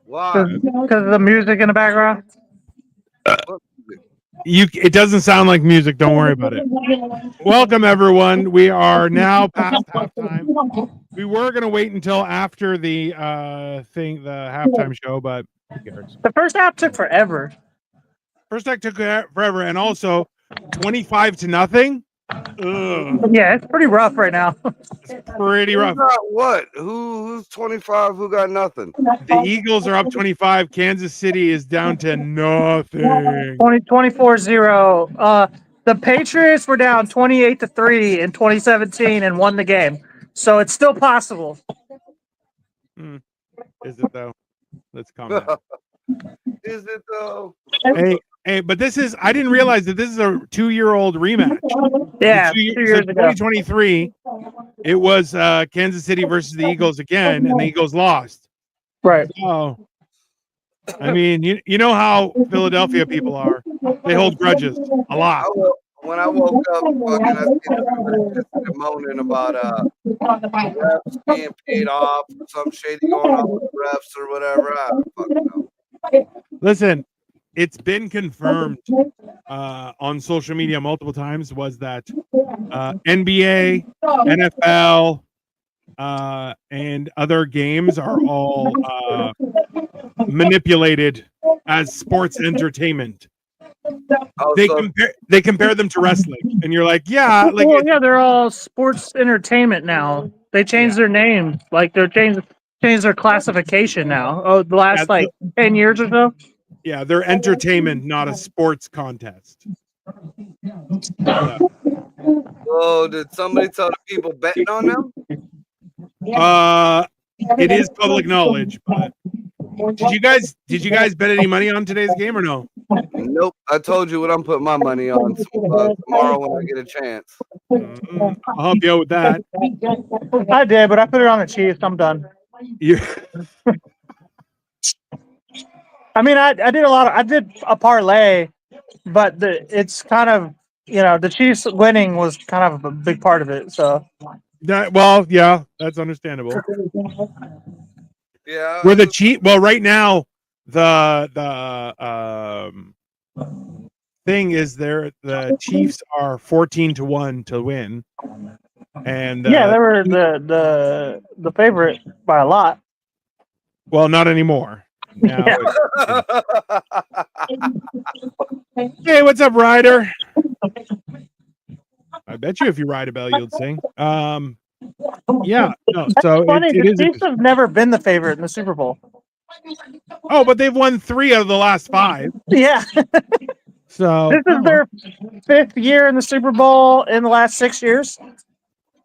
Why? Because of the music in the background. It doesn't sound like music. Don't worry about it. Welcome, everyone. We are now past halftime. We were going to wait until after the the halftime show, but who cares? The first half took forever. First half took forever, and also 25-0. Ugh. Yeah, it's pretty rough right now. It's pretty rough. What? Who's 25? Who got nothing? The Eagles are up 25. Kansas City is down to nothing. 24-0. The Patriots were down 28-3 in 2017 and won the game. So it's still possible. Is it though? Let's calm down. Is it though? Hey, but I didn't realize that this is a 2-year-old rematch. Yeah, 2 years ago. 2023, it was Kansas City versus the Eagles again, and the Eagles lost. Right. Oh, I mean, you know how Philadelphia people are. They hold grudges a lot. When I woke up, fucking, I seen everybody just moaning about refs being paid off or some shady going on with refs or whatever. I don't fucking know. Listen, it's been confirmed on social media multiple times was that NBA, NFL, and other games are all manipulated as sports entertainment. They compare them to wrestling, and you're like, yeah, like they're all sports entertainment now. They changed their name, like they're changed their classification now. Oh, the last 10 years or so. Yeah, they're entertainment, not a sports contest. Yeah. Oh, did somebody tell the people betting on them? It is public knowledge, but did you guys bet any money on today's game or no? Nope. I told you what I'm putting my money on tomorrow when I get a chance. I'll help you out with that. I did, but I put it on the Chiefs. I'm done. I mean, I did a parlay, but it's kind of, the Chiefs winning was kind of a big part of it. So yeah, that's understandable. Yeah. We're the Chiefs. Well, right now the thing is the Chiefs are 14-1 to win. And they were the favorite by a lot. Well, not anymore. Now hey, what's up, Ryder? I bet you if you ride a bell, you'll sing. Yeah, no. So funny. The Chiefs have never been the favorite in the Super Bowl. Oh, but they've won 3 out of the last 5. Yeah. So this is their 5th year in the Super Bowl in the last 6 years.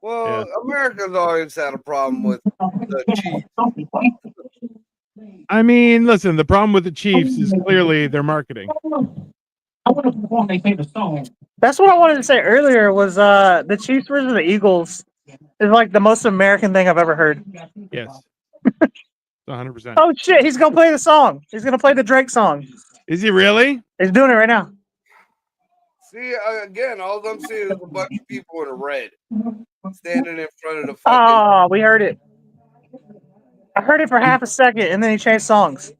Well, America's always had a problem with the Chiefs. I mean, listen, the problem with the Chiefs is clearly their marketing. That's what I wanted to say earlier was the Chiefs versus the Eagles is like the most American thing I've ever heard. Yes. 100%. Oh shit, he's gonna play the song. He's gonna play the Drake song. Is he really? He's doing it right now. See, again, all I'm seeing is a bunch of people in red standing in front of the fucking... Oh, we heard it. I heard it for half a second, and then he changed songs.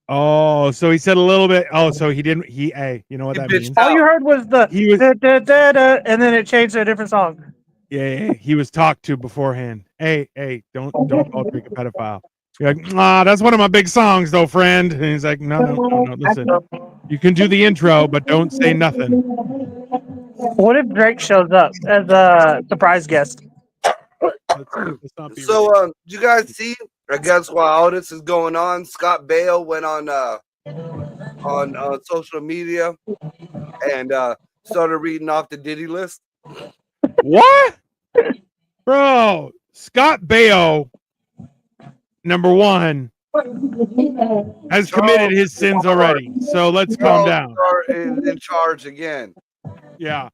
Oh, so he said a little bit. Oh, so he didn't. You know what that means? All you heard was and then it changed to a different song. Yeah, he was talked to beforehand. Hey, don't call Drake a pedophile. You're like, that's one of my big songs, though, friend. And he's like, no, listen. You can do the intro, but don't say nothing. What if Drake shows up as a surprise guest? Let's not be So, you guys see? I guess while all this is going on, Scott Baio went on social media and started reading off the Diddy list. What? Bro, Scott Baio, number 1, has committed his sins already. So let's calm down. In charge again. Yeah.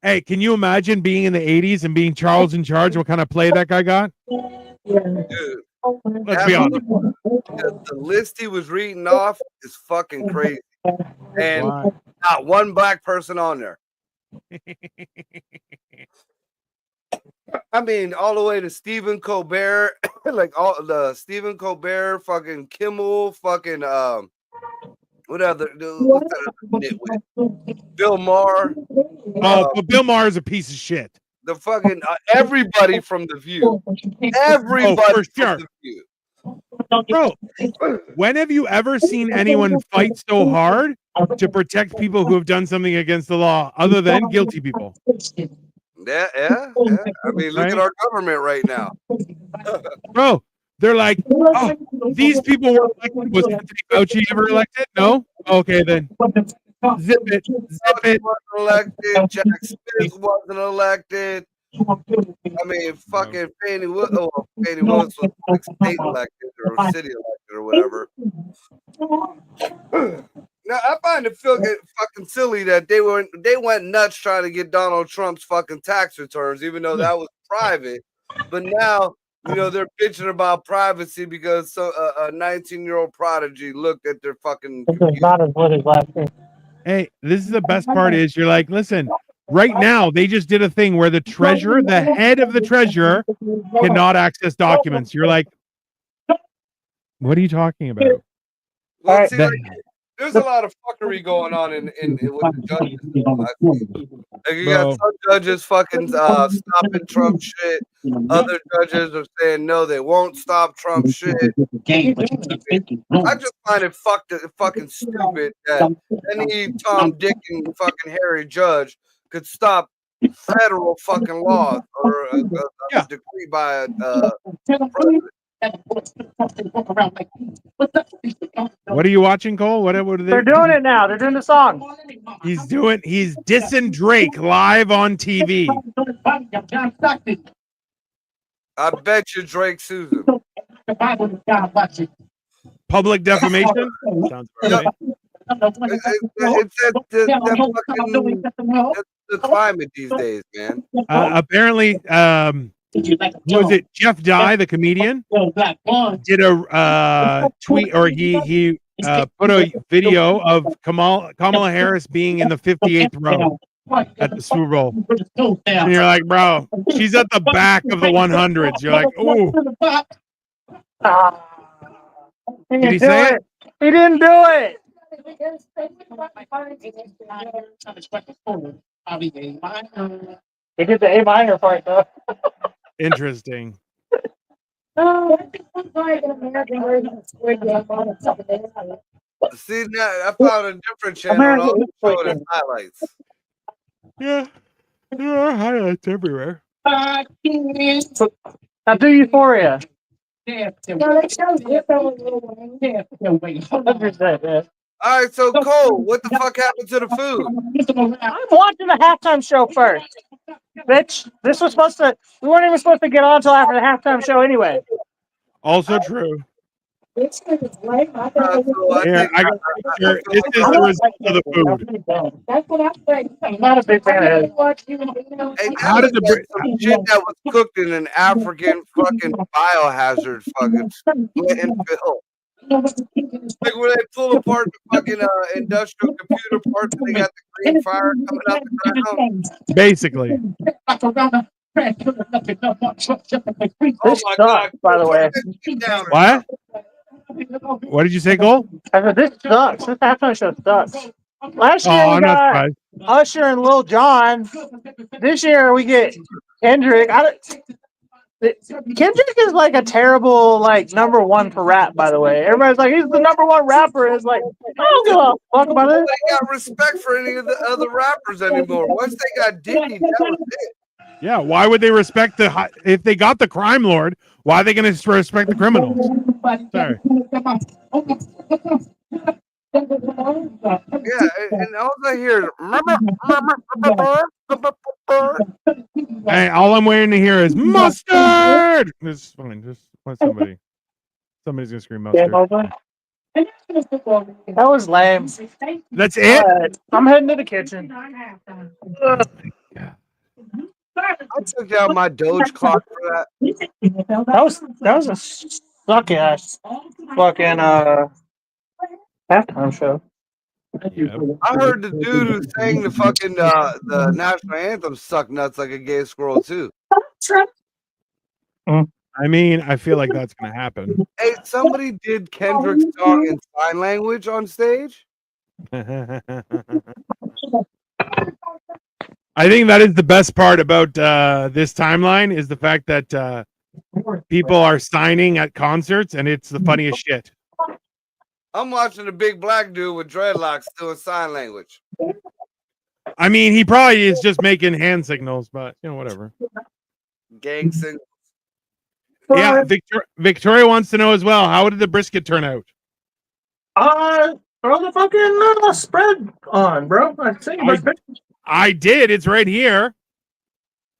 Hey, can you imagine being in the 80s and being Charles in charge? What kind of play that guy got? Dude. Let's be honest. The list he was reading off is fucking crazy. And not one black person on there. I mean, all the way to Stephen Colbert, like all the Stephen Colbert, fucking Kimmel, fucking what other? What's that other nitwit? Bill Maher. Oh, but Bill Maher is a piece of shit. The fucking everybody from The View. Everybody for sure. from The View. Bro, when have you ever seen anyone fight so hard to protect people who have done something against the law other than guilty people? Yeah. I mean, look at our government right now. Bro, they're like, oh, these people were elected. Was Anthony Fauci ever elected? No? Okay, then. Zip it. Zip it. Wasn't elected. Jack Smith wasn't elected. I mean, fucking Fannie Willis was like state elected or city elected or whatever. Now I find it fucking silly that they went nuts trying to get Donald Trump's fucking tax returns, even though that was private. But now, you know, they're bitching about privacy because a 19-year-old prodigy looked at their fucking. Not as good as last year. Hey, this is the best part is you're like, listen, right now they just did a thing where the treasurer, the head of the treasurer, cannot access documents. You're like, what are you talking about? Well, see, there's a lot of fuckery going on in with the judges. Like you got some judges fucking stopping Trump shit. Other judges are saying no, they won't stop Trump shit. I just find it fucking stupid that any Tom, Dick, and fucking Harry judge could stop federal fucking laws or a decree by a president. What are you watching, Cole? What are they? They're doing it now. They're doing the song. He's dissing Drake live on TV. I bet you Drake Susan. Public defamation? Sounds right. It's the climate these days, man. Apparently, was it Jeff Dye, the comedian, did a tweet, or he put a video of Kamala Harris being in the 58th row at the Super Bowl, and you're like, bro, she's at the back of the 100s. You're like, ooh. Did he say it? He didn't do it. He did the A minor part though. Interesting. See, now I found a different channel. I'll show it in highlights. Yeah, there are highlights everywhere. Now do Euphoria. All right, so Cole, what the fuck happened to the food? I'm watching the halftime show first. Bitch, we weren't even supposed to get on until after the halftime show anyway. Also true. Here, So this is the result of the food. I'm not a big fan of it. Hey, how did the shit that was cooked in an African fucking biohazard fucking landfill? Like where they pull apart the fucking industrial computer parts and they got the green fire coming out the ground. Basically. Oh my God! By the way, What? What did you say, Cole? I said this sucks. This halftime show sucks. Last year we I'm not got surprised. Usher and Lil Jon. This year we get Kendrick. Kendrick is like a terrible #1 for rap. By the way, everybody's like he's the #1 rapper. And it's like I don't give a fuck about it. Nobody got respect for any of the other rappers anymore. Once they got Diddy, that was it. Yeah, why would they respect if they got the crime lord? Why are they going to respect the criminals? Sorry. Yeah, and all I hear is Hey, all I'm waiting to hear is mustard. It's fine. Just let somebody's gonna scream mustard. That was lame. That's it. I'm heading to the kitchen. I took out my Doge clock for that. That was a suck ass fucking halftime show. Yep. I heard the dude who sang the fucking the national anthem suck nuts like a gay squirrel too. I mean, I feel like that's gonna happen. Hey, somebody did Kendrick's song in sign language on stage. I think that is the best part about this timeline is the fact that people are signing at concerts, and it's the funniest shit. I'm watching a big black dude with dreadlocks doing sign language. I mean, he probably is just making hand signals, but you know, whatever. Gang signals. Yeah, Victoria wants to know as well. How did the brisket turn out? Throw the fucking spread on, bro. I did. It's right here.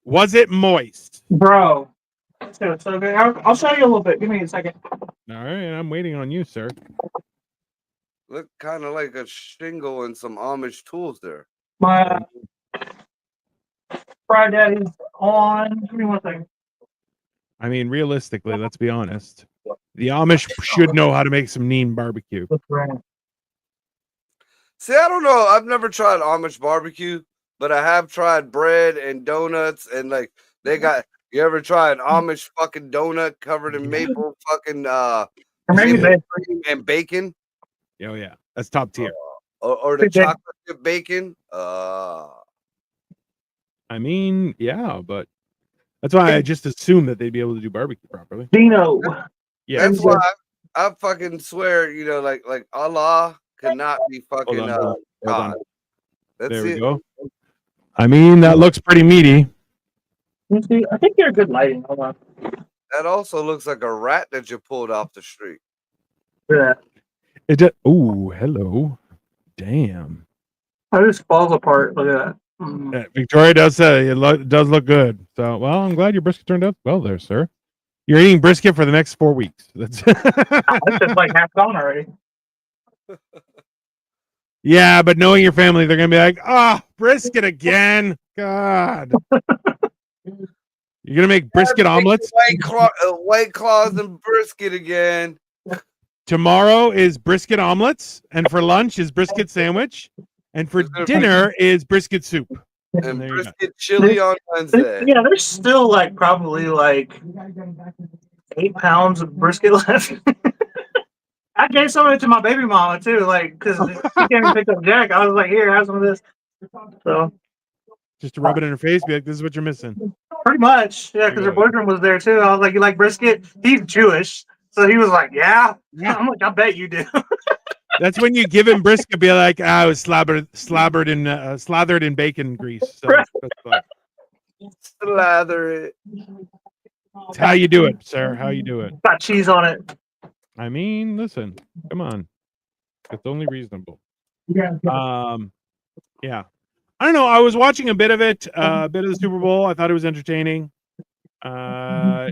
Was it moist? Bro. So okay. I'll show you a little bit. Give me a second. All right, I'm waiting on you, sir. Look kind of like a shingle and some Amish tools there. My Fry Daddy's on. Give me 1 second. I mean, realistically, let's be honest. The Amish should know how to make some Neen barbecue. See, I don't know. I've never tried Amish barbecue, but I have tried bread and donuts, and like they got. You ever tried Amish fucking donut covered in maple fucking cream and bacon? Oh yeah, that's top tier. Or the chocolate chip bacon. I mean, yeah, but that's why I just assumed that they'd be able to do barbecue properly. Dino. Yeah, that's why I fucking swear, you know, like Allah cannot be fucking God. There we go. I mean, that looks pretty meaty. I think you're good lighting. Hold on. That also looks like a rat that you pulled off the street. Yeah. It just, oh, hello. Damn. It just falls apart. Look at that. Yeah, Victoria does say it does look good. So, well, I'm glad your brisket turned out well there, sir. You're eating brisket for the next 4 weeks. That's just like half gone already. Yeah, but knowing your family, they're gonna be like, "Ah, oh, brisket again." God. You're gonna make brisket omelets? White claws and brisket again. Tomorrow is brisket omelets, and for lunch is brisket sandwich, and for dinner is brisket soup. And brisket chili on Wednesday. Yeah, there's still like probably like 8 pounds of brisket left. I gave some of it to my baby mama too, like because she came and picked up Jack. I was like, "Here, have some of this." So just to rub it in her face, be like, "This is what you're missing." Pretty much, yeah. Because her boyfriend was there too. I was like, "You like brisket?" He's Jewish, so he was like, "Yeah." I'm like, "I bet you do." That's when you give him brisket, be like, "I was slathered in bacon grease." So slather it. It's how you do it, sir. How you do it. Got cheese on it. I mean, listen, come on. It's only reasonable. Yeah. Yeah. I don't know. I was watching a bit of it, a bit of the Super Bowl. I thought it was entertaining. Oh,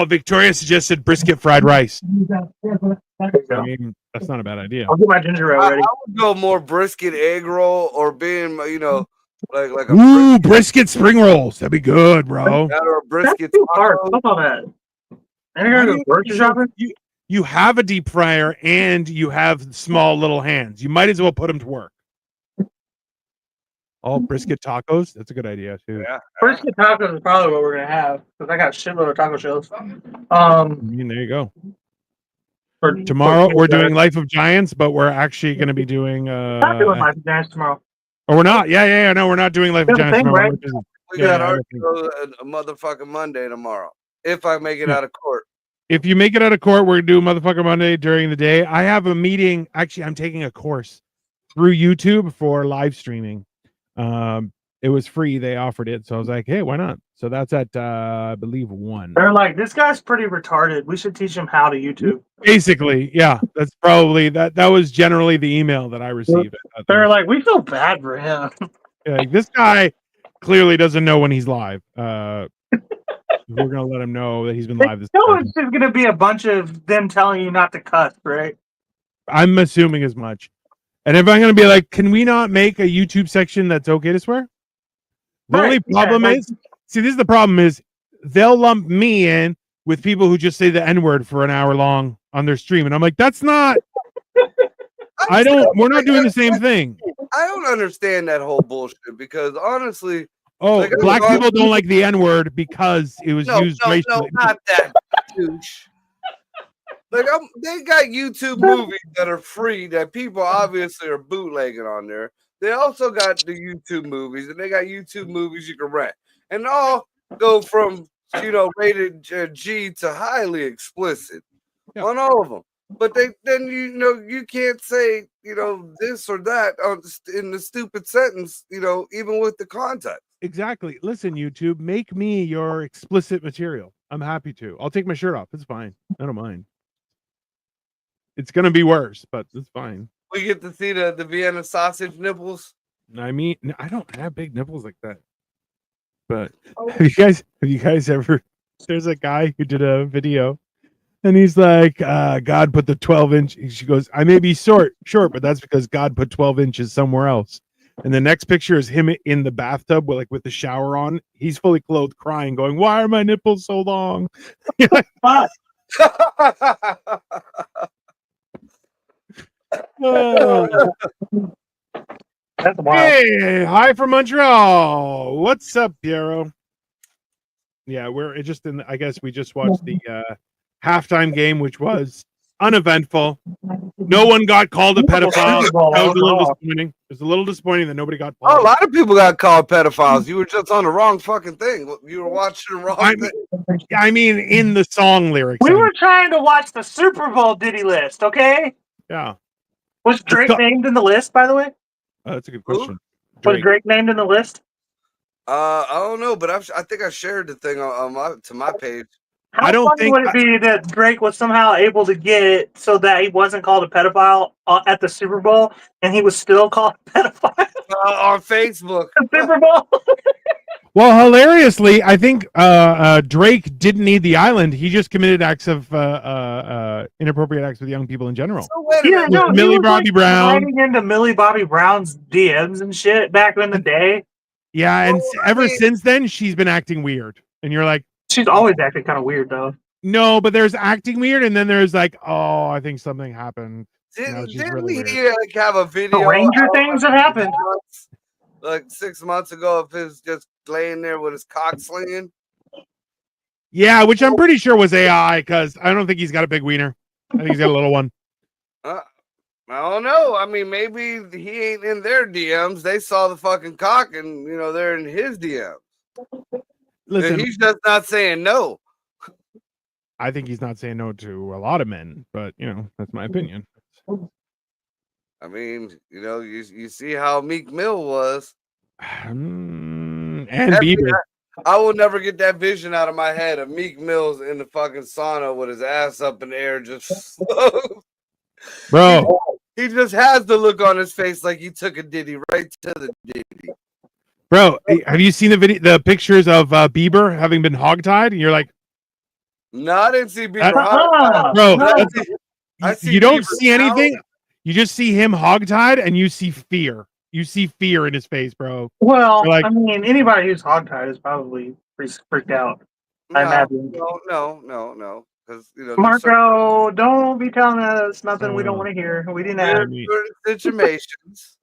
Victoria suggested brisket fried rice. I mean, that's not a bad idea. I'll get my ginger ale ready. I would go more brisket egg roll or being, you know, like a brisket spring rolls. That'd be good, bro. Or a brisket taco. You have a deep fryer and you have small little hands. You might as well put them to work. Oh, brisket tacos. That's a good idea too. Yeah. Brisket tacos is probably what we're gonna have because I got a shitload of taco shells. I mean, there you go. Tomorrow we're doing Life of Giants, but we're actually going to be doing. Not doing Life of Giants tomorrow. Oh, we're not. Yeah. No, we're not doing Life of Giants tomorrow. Right? We got our a motherfucking Monday tomorrow. If I make it out of court. If you make it out of court, we're going to do motherfucker Monday during the day. I have a meeting. Actually, I'm taking a course through YouTube for live streaming. It was free. They offered it. So I was like, hey, why not? So that's at, I believe 1. They're like, this guy's pretty retarded. We should teach him how to YouTube. Basically, yeah. That's probably, that was generally the email that I received. They're like, we feel bad for him. Yeah, like, this guy clearly doesn't know when he's live. We're gonna let him know that he's been live. It's just gonna be a bunch of them telling you not to cuss, right? I'm assuming as much. And if I'm gonna be like, can we not make a YouTube section that's okay to swear? The only problem is, see, this is the problem is they'll lump me in with people who just say the N-word for an hour long on their stream, and I'm like, that's not. I don't. We're not doing the same thing. I don't understand that whole bullshit because honestly, Oh, like, black people don't like the N word because it was used racially. not that douche. Like they got YouTube movies that are free that people obviously are bootlegging on there. They also got the YouTube movies, and they got YouTube movies you can rent, and all go from rated G to highly explicit on all of them. But then you can't say this or that in the stupid sentence, even with the context. Exactly. Listen, YouTube, make me your explicit material. I'm happy to. I'll take my shirt off. It's fine. I don't mind. It's gonna be worse, but it's fine. We get to see the Vienna sausage nipples. I mean, I don't have big nipples like that. But have you guys ever? There's a guy who did a video, and he's like, "God put the 12-inch." She goes, "I may be short, but that's because God put 12 inches somewhere else." And the next picture is him in the bathtub with the shower on. He's fully clothed, crying, going, "Why are my nipples so long?" You're like, "Fuck." That's wild. Hey, hi from Montreal. What's up, Piero? Yeah, I guess we just watched the halftime game, which was uneventful. No one got called a pedophile. That was a little disappointing. It was a little disappointing that nobody got called. A lot of people got called pedophiles. You were just on the wrong fucking thing. You were watching the wrong thing. I mean, in the song lyrics. We were trying to watch the Super Bowl Diddy list, okay? Yeah. Was Drake named in the list, by the way? That's a good question. Was Drake named in the list? I don't know, but I think I shared the thing on my page. How funny would it be that Drake was somehow able to get it so that he wasn't called a pedophile at the Super Bowl, and he was still called a pedophile on Facebook? The Super Bowl. Well, hilariously, I think Drake didn't need the island. He just committed acts of inappropriate acts with young people in general. Yeah, no, Millie Bobby Brown. Sliding into Millie Bobby Brown's DMs and shit back in the day. Yeah, and ever since then, she's been acting weird. And you're like, she's always acting kind of weird, though. No, but there's acting weird, and then there's like, oh, I think something happened. Didn't he have a video? Stranger things have happened. Like 6 months ago, of his just laying there with his cock slinging. Yeah, which I'm pretty sure was AI because I don't think he's got a big wiener. I think he's got a little one. I don't know. I mean, maybe he ain't in their DMs. They saw the fucking cock, and they're in his DMs. Listen, and he's just not saying no. I think he's not saying no to a lot of men, but that's my opinion. I mean, you see how Meek Mill was. And Bieber. I will never get that vision out of my head of Meek Mill's in the fucking sauna with his ass up in the air, just bro. He just has the look on his face like he took a Diddy right to the Diddy. Bro, have you seen the pictures of Bieber having been hogtied? And you're like, no, I didn't see Bieber. Bro, you don't see anything. You just see him hogtied, and you see fear. You see fear in his face, bro. Well, I mean, anybody who's hogtied is probably freaked out. I imagine. No. Because Marco, don't be telling us nothing we don't want to hear. We didn't have situations.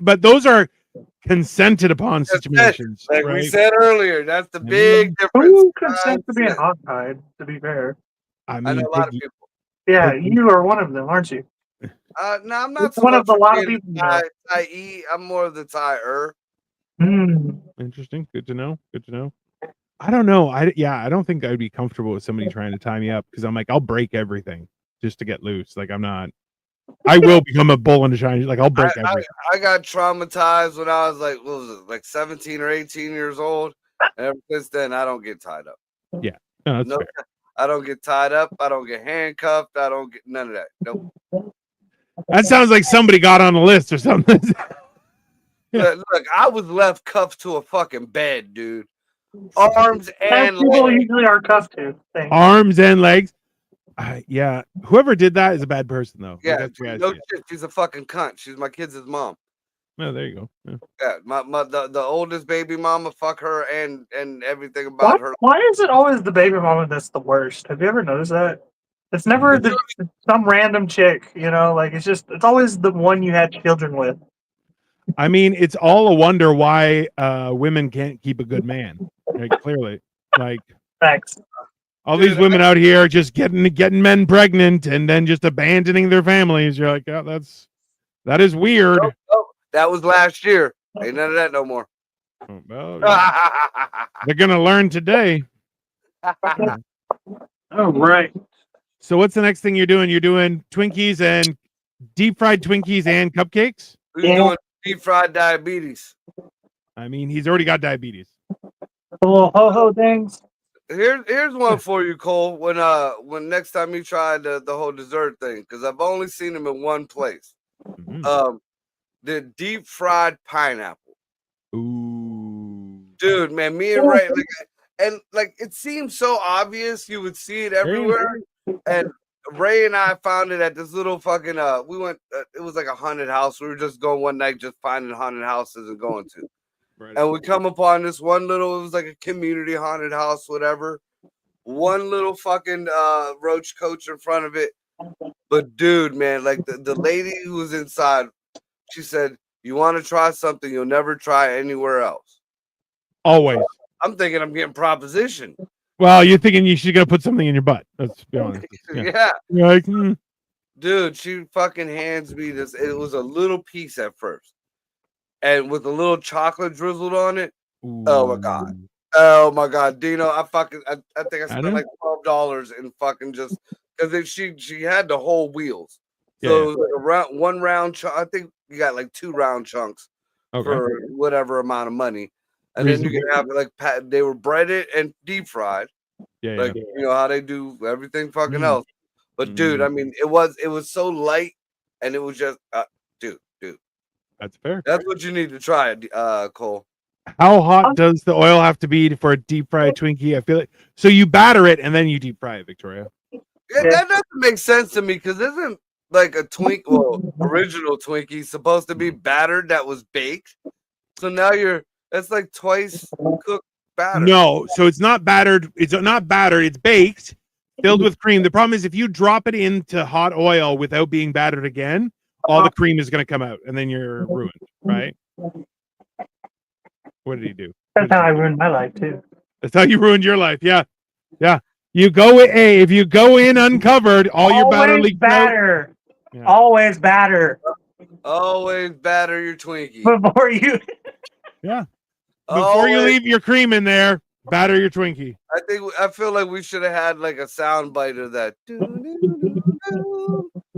But those are consented upon situations. Like right? we said earlier, that's the big difference. Who consents to being hogtied, to be fair? I mean, I know a lot of people. Yeah, you are one of them, aren't you? No, I'm not one of the lot of people. I'm more of the Thai-er. Interesting. Good to know. I don't know. I don't think I'd be comfortable with somebody trying to tie me up because I'm like, I'll break everything just to get loose. Like I'm not. I will become a bull in a shiny. Like I'll break everything. I got traumatized when I was like, what was it, like 17 or 18 years old. And ever since then, I don't get tied up. Yeah, no, that's fair. I don't get tied up. I don't get handcuffed. I don't get none of that. Nope. That sounds like somebody got on the list or something. Look, I was left cuffed to a fucking bed, dude. Arms and people legs. usually are cuffed to. Arms and legs. Yeah, whoever did that is a bad person, though. Yeah, no shit. She's a fucking cunt. She's my kid's mom. Oh, there you go. Yeah, the oldest baby mama. Fuck her and everything about her. Why is it always the baby mama that's the worst? Have you ever noticed that? It's never some random chick, like it's always the one you had children with. I mean, it's all a wonder why women can't keep a good man. Like, clearly, like Facts. all these women out here are just getting men pregnant and then just abandoning their families. You're like, oh, that is weird. Nope. That was last year. Ain't none of that no more. Oh, well, yeah. They're gonna learn today. Oh, right. So what's the next thing you're doing? You're doing Twinkies and deep fried Twinkies and cupcakes? Who's doing deep fried diabetes? I mean, he's already got diabetes. The little ho-ho things. Here's one for you, Cole. When next time you try the whole dessert thing, because I've only seen them in one place. Mm-hmm. The deep fried pineapple. Ooh. Dude, man, me and Ray, it seems so obvious you would see it everywhere. And Ray and I found it at this little fucking we went it was like a haunted house. We were just going one night just finding haunted houses and going to. Right. And we come upon this one little, it was like a community haunted house, whatever. One little fucking roach coach in front of it. But dude, man, like the lady who was inside, she said, "You want to try something you'll never try anywhere else." Always. I'm thinking I'm getting proposition. Well, you're thinking you should go put something in your butt. Let's be honest. Yeah. You're like, Dude, she fucking hands me this. It was a little piece at first. And with a little chocolate drizzled on it. Ooh. Oh my god. Oh my god, Dino. I think I spent like $12 in fucking just because she had the whole wheels. So it was like one round I think you got like 2 round chunks for whatever amount of money. And then you can have like they were breaded and deep fried. Yeah. You know how they do everything fucking else. But dude, I mean, it was so light and it was just dude. That's fair. That's what you need to try, Cole. How hot does the oil have to be for a deep fried Twinkie? I feel like so you batter it and then you deep fry it, Victoria. Yeah, that doesn't make sense to me because isn't like a original Twinkie supposed to be battered that was baked? So now that's like twice cooked batter. No, so it's not battered. It's not battered. It's baked, filled with cream. The problem is if you drop it into hot oil without being battered again, all the cream is going to come out, and then you're ruined, right? What did he do? That's how I ruined my life too. That's how you ruined your life. Yeah. You go if you go in uncovered, your batter leaks out. Yeah. Always batter. Always batter your Twinkie before you. Yeah. Before you leave your cream in there, batter your Twinkie. I feel like we should have had like a sound bite of that.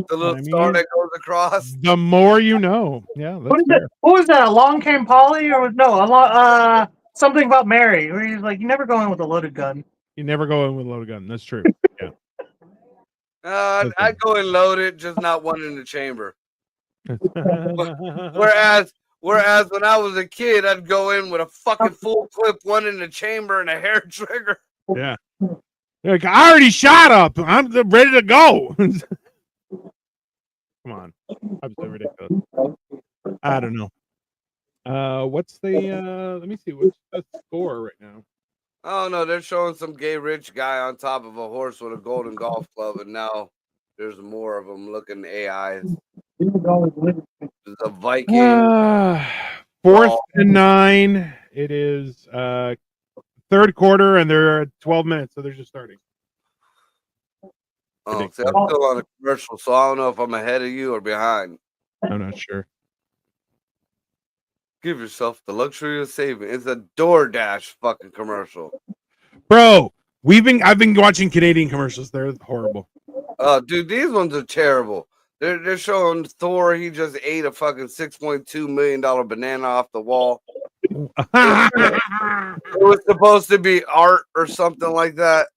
The little star that goes across. The more you know. Yeah. What was that? Along Came Polly, or something about Mary, where he's like, you never go in with a loaded gun. You never go in with a loaded gun. That's true. Yeah. I'd go in loaded, just not one in the chamber. Whereas when I was a kid, I'd go in with a fucking full clip, one in the chamber and a hair trigger. Yeah. Like, I already shot up. I'm ready to go. Come on. I'm so ridiculous. I don't know. What's the let me see, what's the score right now? Oh no, they're showing some gay rich guy on top of a horse with a golden golf club, and now there's more of them looking AIs. There's a Viking. 4th and 9. It is third quarter, and they're at 12 minutes, so they're just starting. Oh, see, I'm still on a commercial, so I don't know if I'm ahead of you or behind. I'm not sure. Give yourself the luxury of saving. It's a DoorDash fucking commercial. Bro, I've been watching Canadian commercials. They're horrible. Oh, dude, these ones are terrible. They're showing Thor. He just ate a fucking $6.2 million banana off the wall. It was supposed to be art or something like that.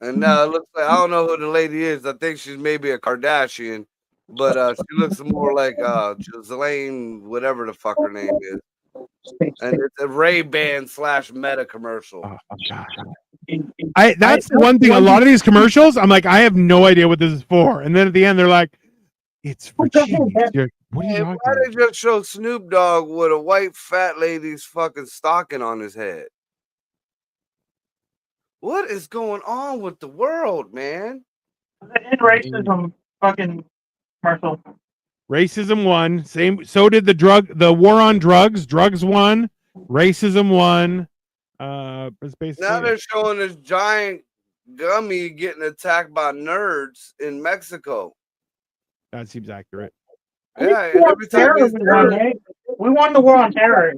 And now it looks like, I don't know who the lady is. I think she's maybe a Kardashian, but she looks more like Ghislaine, whatever the fuck her name is. And it's a Ray-Ban / Meta commercial. Oh, God. That's the one thing. A lot of these commercials, I'm like, I have no idea what this is for. And then at the end, they're like, it's for cheese. What are you talking why they just show Snoop Dogg with a white fat lady's fucking stocking on his head? What is going on with the world, man? The end racism fucking commercial. Racism won. Same. So did the war on drugs. Drugs won. Racism won. It's basically Now they're showing this giant gummy getting attacked by nerds in Mexico. that seems accurate. Yeah, and every time we won the war on terror.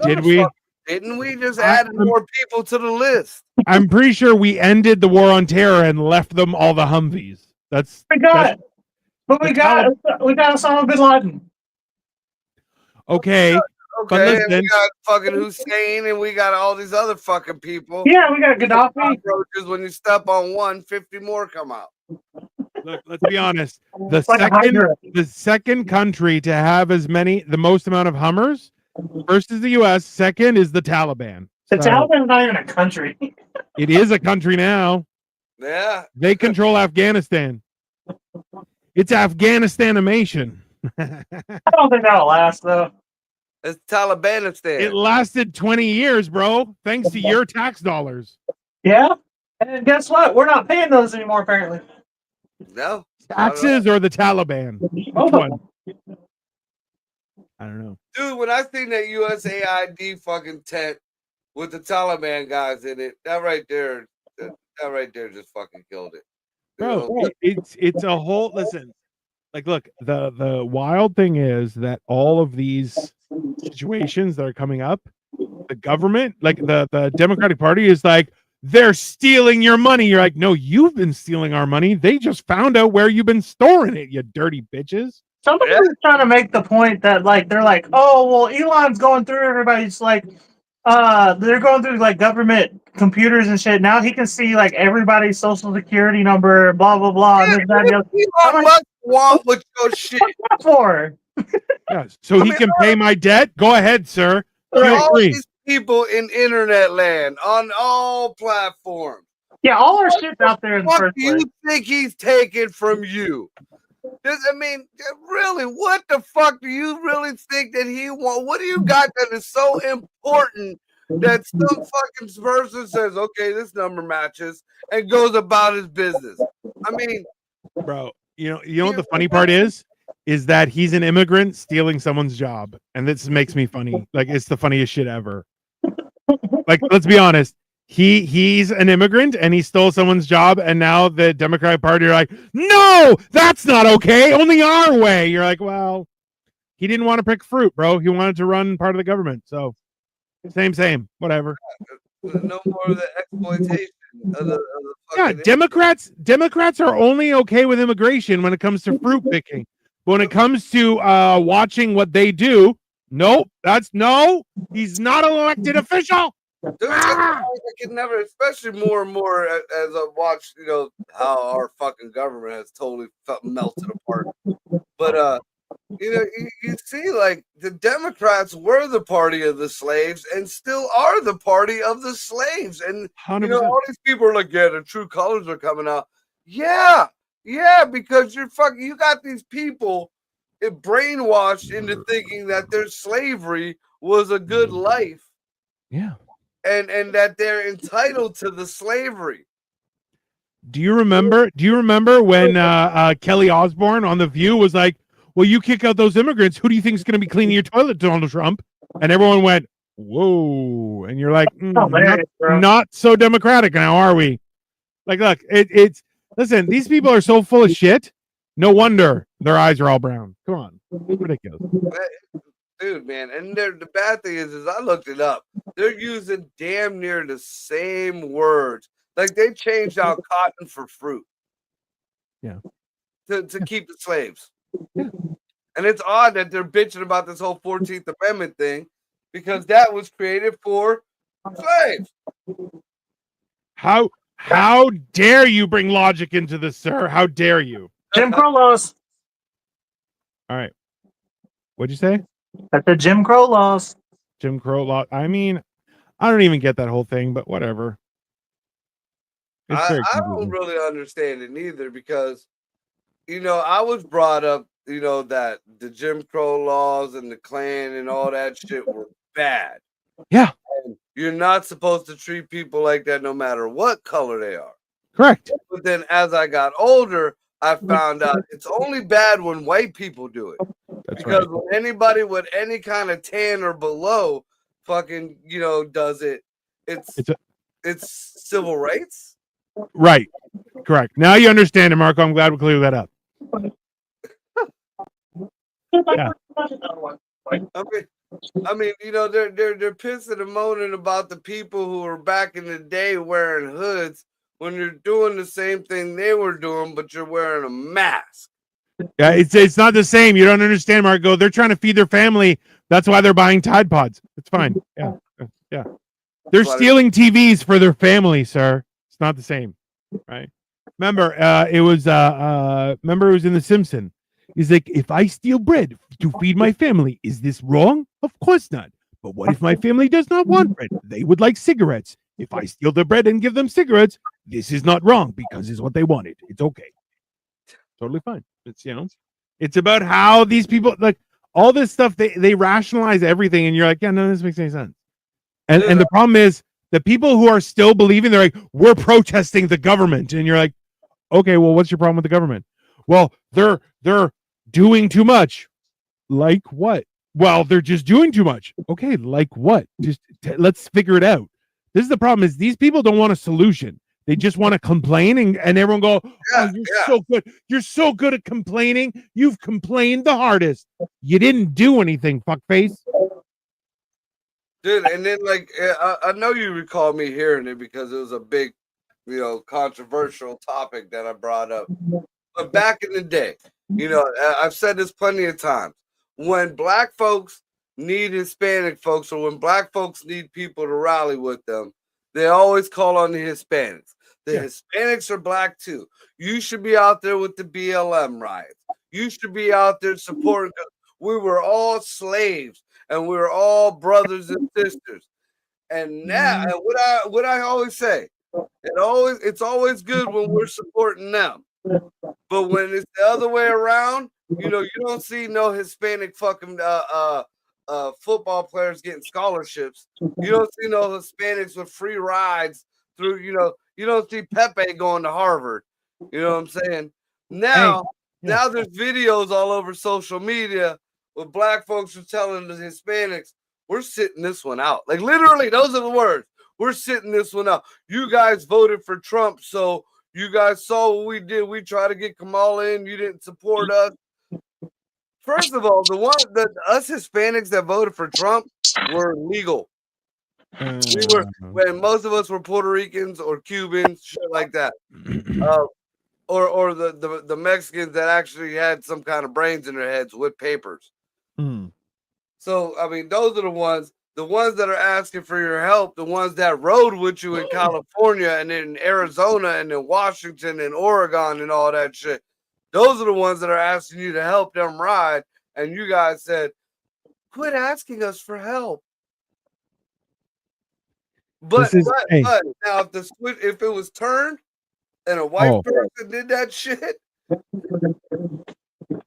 Did we? Didn't we just add more people to the list? I'm pretty sure we ended the war on terror and left them all the Humvees. We got it. But we got Osama bin Laden. Okay. But Okay, listen, and we got fucking Hussein, and we got all these other fucking people. Yeah, we got Gaddafi. When you step on one, 50 more come out. Look, let's be honest. The second country to have the most amount of Hummers versus the U.S. Second is the Taliban. The Taliban's not even a country. It is a country now. Yeah, they control Afghanistan. It's Afghanistan-imation. I don't think that'll last though. It's Talibanistan. It lasted 20 years, bro, thanks to your tax dollars. Yeah, and guess what? We're not paying those anymore, apparently. No. Taxes or the Taliban? Which one? I don't know. Dude, when I seen that USAID fucking tent with the Taliban guys in it, that right there just fucking killed it. Bro, it's a whole listen. Like, look, the wild thing is that all of these situations that are coming up, the government, like the Democratic Party is like, they're stealing your money. You're like, no, you've been stealing our money. They just found out where you've been storing it, you dirty bitches. Somebody's trying to make the point that they're like, oh well, Elon's going through everybody's they're going through government computers and shit. Now he can see everybody's social security number, blah blah blah. Yeah, Elon Musk want with your shit for. Yeah, so he can pay my debt. Go ahead, sir. Feel free. These people in internet land on all platforms. Yeah, all our shit's out there in the first place. What do you think he's taking from you? Really, what the fuck do you really think that he wants? What do you got that is so important that some fucking person says, okay, this number matches and goes about his business? I mean, bro, you know what the funny part is that he's an immigrant stealing someone's job, and this makes me funny. Like, it's the funniest shit ever. Like, let's be honest. He's an immigrant and he stole someone's job, and now the Democratic Party are like, no, that's not okay. Only our way. You're like, well, he didn't want to pick fruit, bro. He wanted to run part of the government. So same, whatever. No more of the exploitation of the yeah, Democrats are only okay with immigration when it comes to fruit picking. But when it comes to watching what they do, nope, he's not an elected official. Dude, I can never, especially more and more as I watch, how our fucking government has totally melted apart. But you see, the Democrats were the party of the slaves and still are the party of the slaves. And 100%. All these people are like, yeah, the true colors are coming out. Yeah, because you got these people brainwashed into thinking that their slavery was a good life. Yeah. And that they're entitled to the slavery. Do you remember when Kelly Osbourne on The View was like, well, you kick out those immigrants, who do you think is going to be cleaning your toilet, Donald Trump? And everyone went, whoa. And you're like, not so democratic now, are we? Like, look, it's listen, these people are so full of shit. No wonder their eyes are all brown. Come on. It's ridiculous. Dude, man, and the bad thing is I looked it up. They're using damn near the same words. Like, they changed out cotton for fruit. Yeah. To keep the slaves. Yeah. And it's odd that they're bitching about this whole 14th Amendment thing because that was created for slaves. How dare you bring logic into this, sir? How dare you? Jim Crow laws. All right. What'd you say? That's the Jim Crow laws. Jim Crow law. I mean, I don't even get that whole thing, but whatever. I don't really understand it neither because, I was brought up, that the Jim Crow laws and the Klan and all that shit were bad. Yeah. And, You're not supposed to treat people like that no matter what color they are. Correct. But then as I got older, I found out it's only bad when white people do it. That's because right. when anybody with any kind of tan or below fucking, does it, it's civil rights. Right. Correct. Now you understand it, Marco. I'm glad we cleared that up. Yeah. I mean, they're pissing and moaning about the people who were back in the day wearing hoods when you're doing the same thing they were doing, but you're wearing a mask. Yeah, it's not the same. You don't understand, Marco. They're trying to feed their family. That's why they're buying Tide Pods. It's fine. Yeah. They're stealing TVs for their family, sir. It's not the same, right? Remember, it was in The Simpsons. He's like, if I steal bread to feed my family, is this wrong? Of course not. But what if my family does not want bread? They would like cigarettes. If I steal the bread and give them cigarettes, this is not wrong because it's what they wanted. It's okay. Totally fine. It's it's about how these people like all this stuff. They rationalize everything, and you're like, yeah, none of this makes any sense. And the problem is the people who are still believing, they're like, we're protesting the government, and you're like, okay, well, what's your problem with the government? Well, they're doing too much. Like what? Well, they're just doing too much. Okay, like what? Just let's figure it out. This is the problem: is these people don't want a solution. They just want to complain, and everyone go, "Oh, you're so good. You're so good at complaining. You've complained the hardest. You didn't do anything, fuckface." Dude, and then I know you recall me hearing it because it was a big, controversial topic that I brought up. But back in the day, I've said this plenty of times. When black folks need Hispanic folks, or when black folks need people to rally with them, they always call on the Hispanics. The Hispanics are black too. You should be out there with the BLM riots. You should be out there supporting. We were all slaves and we were all brothers and sisters. And now, what I always say, it's always good when we're supporting them. But when it's the other way around, you don't see no Hispanic fucking football players getting scholarships. You don't see no Hispanics with free rides through, you don't see Pepe going to Harvard. You know what I'm saying? Now there's videos all over social media with black folks who are telling the Hispanics, we're sitting this one out. Like literally, those are the words. We're sitting this one out. You guys voted for Trump, so you guys saw what we did. We tried to get Kamala in. You didn't support us. First of all, us Hispanics that voted for Trump were legal. When most of us were Puerto Ricans or Cubans, shit like that, or the Mexicans that actually had some kind of brains in their heads with papers. So I mean, those are the ones that are asking for your help, the ones that rode with you in California and in Arizona and in Washington and Oregon and all that shit. Those are the ones that are asking you to help them ride. And you guys said, quit asking us for help. But now if it was turned and a white person did that shit.